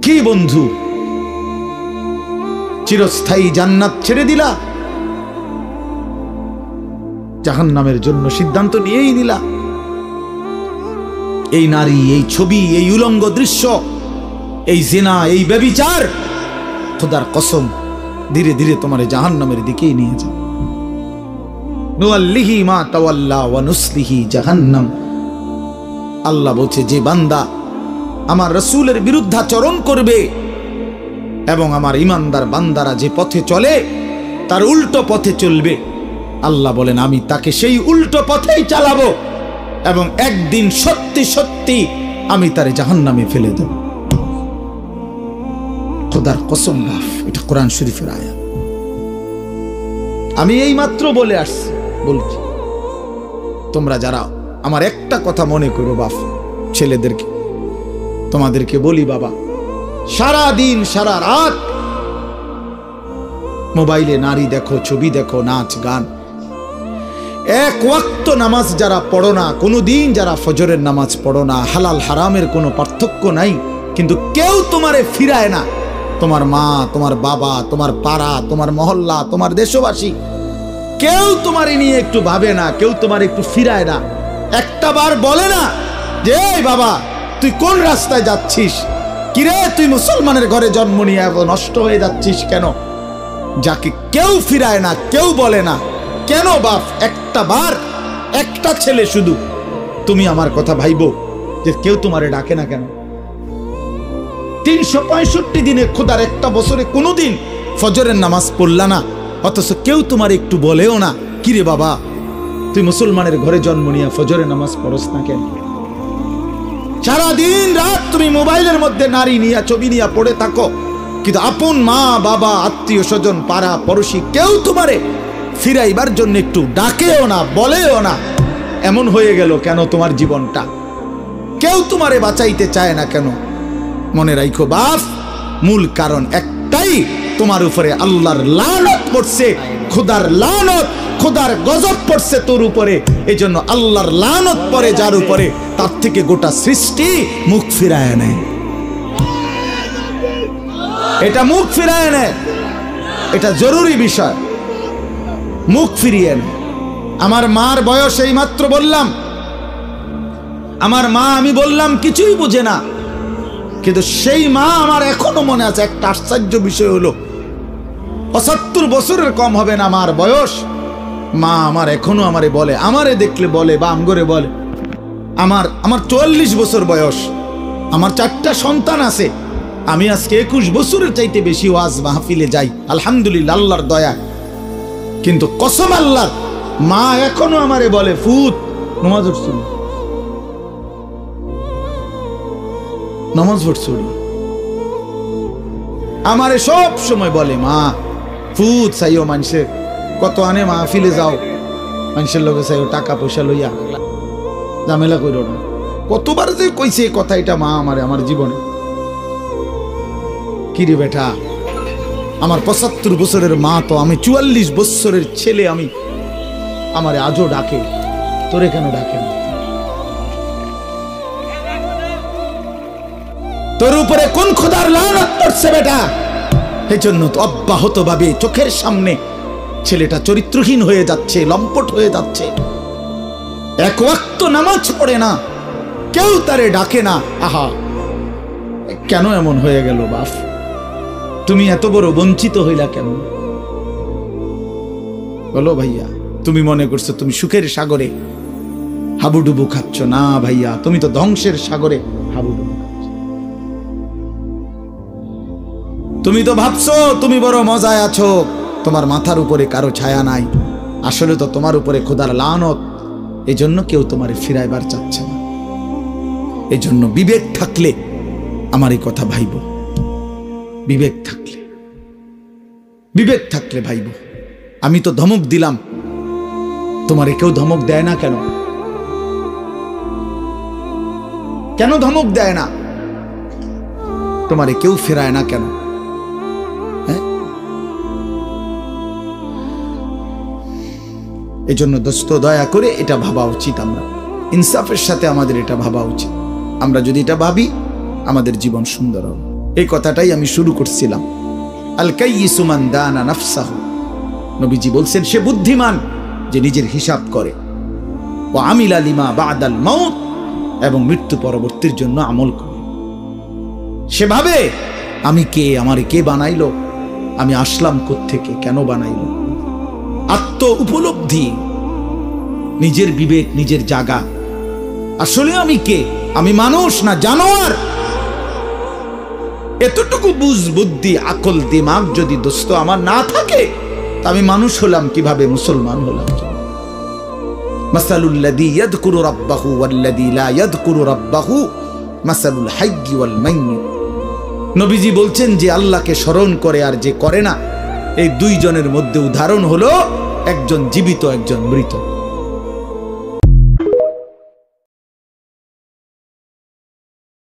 কি বন্ধু, চিরস্থায়ী জান্নাত ছেড়ে দিলা, জাহান্নামের জন্য সিদ্ধান্ত নিয়েই নিলা। এই নারী, এই ছবি, এই উলঙ্গ দৃশ্য, এই জিনা, এই ব্যভিচার, খোদার কসম ধীরে ধীরে তোমার জাহান্নামের দিকেই নিয়ে যাবে। নুআল্লিহি মা তাওয়াল্লা ওয়া নুসলিহি জাহান্নাম। আল্লাহ বলছে, যে বান্দা আমার রাসূলের বিরুদ্ধাচরণ করবে এবং আমার ঈমানদার বান্দারা যে পথে চলে তার উল্টো পথে চলবে, আল্লাহ বলেন আমি তাকে সেই উল্টো পথেই চালাবো এবং একদিন সত্যি সত্যি আমি তারে জাহান্নামে ফেলে দেব। খোদার কসম বাপ, এটা কোরআন শরীফের আয়াত। আমি এই মাত্র বলে আসছি, বলছি তোমরা যারা আমার একটা কথা মনে করো বাপ, ছেলেদেরকে তোমাদেরকে বলি বাবা, সারা দিন সারা রাত মোবাইলে নারী দেখো, ছবি দেখো, নাচ গান, এক ওয়াক্ত নামাজ যারা পড়ো না, কোনোদিন যারা ফজরের নামাজ পড়ো না, হালাল হারামের কোনো পার্থক্য নাই, কিন্তু কেউ তোমারে ফিরায় না। তোমার মা, তোমার বাবা, তোমার পাড়া, তোমার মহল্লা, তোমার দেশবাসী, কেউ তোমারে নিয়ে একটু ভাবে না, কেউ তোমার একটু ফিরায় না। একটা বার বলে না যে এই বাবা তুই কোন রাস্তায় যাচ্ছিস, কিরে তুই মুসলমানের ঘরে জন্ম নিয়ে এখন নষ্ট হয়ে যাচ্ছিস কেন? যাকে কেউ ফিরায় না, কেউ বলে না, কেন বাপ? একটা বার, একটা ছেলে শুধু তুমি আমার কথা ভাইবো যে কেউ তোমারে ডাকে না কেন? 365 দিনে খোদার একটা বছরে কোনোদিন ফজরের নামাজ পড়লা না, অথচ কেউ তোমার একটু বলেও না কিরে বাবা তুই মুসলমানের ঘরে জন্ম নিয়ে ফজরের নামাজ পড়স না কেন? সারাদিন রাত তুমি মোবাইলের মধ্যে নারী নিয়ে, ছবি নিয়ে পড়ে থাকো, কিন্তু আপন মা বাবা, আত্মীয় স্বজন, পাড়া পড়োশি কেউ তোমারে ফিরাইবার জন্য একটু ডাকেও না, বলেও না। এমন হয়ে গেল কেন তোমার জীবনটা? কেউ তোমারে বাঁচাইতে চায় না কেন? মনে রাখো বাপ, মূল কারণ একটাই, তোমার উপরে আল্লাহর লানত পড়ছে, খোদার লানত, খোদার গজব পড়ছে তোর উপরে। এই জন্য আল্লাহর লানত পড়ে যার উপরে, তার থেকে গোটা সৃষ্টি মুখ ফিরায় নেয়। এটা মুখ ফিরায় নেয়, এটা জরুরি বিষয়, মুখ ফিরিয়ে নেয়। আমার মার বয়স এই মাত্র বললাম, আমার মা, আমি বললাম কিছুই বুঝে না, কিন্তু সেই মা আমার এখনো মনে আছে। একটা আশ্চর্য বিষয় হলো 75 বছরের কম হবে না আমার বয়স, মা আমার এখনো আমারে বলে, আমারে দেখলে বলে বা আমগরে বলে, আমার 44 বছর বয়স, আমার 4টা সন্তান আছে, আমি আজকে 21 বছরের চাইতে বেশি ওয়াজ মাহফিলে যাই, আলহামদুলিল্লাহ আল্লাহর দয়া। কিন্তু কসম আল্লাহর, মা এখনো আমারে বলে ফুত নামাজ পড়ছো, নামাজ পড়ছো, আমারে সব সময় বলে মা ফুত চাইও, মানুষের কত আনে মাহফিলে যাও, মানুষের লোকে চাইও টাকা পয়সা লইয়া, ঝামেলা করো না। কতবার যে কইছে এই কথা, এটা মা আমারে আমার জীবনে। কিরে বেটা, আমার 75 বছরের মা তো, আমি 44 বছরের ছেলে, আমি আমারে আজও ডাকে, তোরে কেন ডাকে না? তোর উপরে কোন খোদার লানত পড়ছে বেটা? এই জন্য তো অব্যাহত ভাবে চোখের সামনে ছেলেটা চরিত্রহীন হয়ে যাচ্ছে, লম্পট হয়ে যাচ্ছে, এক ওয়াক্ত নামাজ পড়ে না, কেউ তারে ডাকে না। আহা, কেন এমন হয়ে গেল বাপ? তুমি এত বড় বঞ্চিত হইলা কেন? বলো ভাইয়া, তুমি মনে করছো তুমি সুখের সাগরে হাবুডুবু খাচ্ছ? না ভাইয়া, তুমি তো ধ্বংসের সাগরে হাবুডুবু খাচ্ছ। তুমি তো ভাবছো তুমি বড় মজায় আছো, তোমার মাথার উপরে কারো ছায়া নাই, আসলে তো তোমার উপরে খোদার লানত। এই জন্য কেউ তোমারে ফিরাইবার চাচ্ছে না। এই জন্য বিবেক থাকলে আমার এই কথা ভাইব, বিবেক থাকলে, বিবেক থাকলে ভাইব। আমি তো ধমক দিলাম, তোমারে কেউ ধমক দেয় না কেন? কেন ধমক দেয় না? তোমারে কেউ ফেরায় না কেন? এই জন্য দোস্ত, দয়া করে এটা ভাবা উচিত, আমরা ইনসাফের সাথে আমাদের এটা ভাবা উচিত। আমরা যদি এটা ভাবি, আমাদের জীবন সুন্দর হবে। এই কথাটাই আমি শুরু করছিলাম। আল কাইয়িসু মান দানা নাফসাহু, নবীজি বলছেন সে বুদ্ধিমান যে নিজের হিসাব করে। ওয়া আমিলা লিমা বাদাল মাউত, এবং মৃত্যু পরবর্তীর জন্য আমল করে। সেভাবে আমি কে, আমারে কে বানাইলো, আমি আসলাম কোত্থেকে, কেন বানাইলো, আত্ম উপলব্ধি, নিজের বিবেক, নিজের জাগা। আসলে আমি কে, আমি মানুষ না জানোয়ার, এতটুকু বুঝ বুদ্ধি আকল দিমাগ যদি দোস্ত আমার না থাকে, আমি মানুষ হলাম কিভাবে, মুসলমান হলাম কিভাবে? মাসালুল লাযী ইয়াযকুরু রাব্বাহু ওয়াল্লাযী লা ইয়াযকুরু রাব্বাহু মাসালুল হাইয়্যি ওয়াল মাইয়্যিত। নবীজি বলছেন যে আল্লাহকে স্মরণ করে আর যে করে না, এই দুইজনের মধ্যে উদাহরণ হলো একজন জীবিত, একজন মৃত।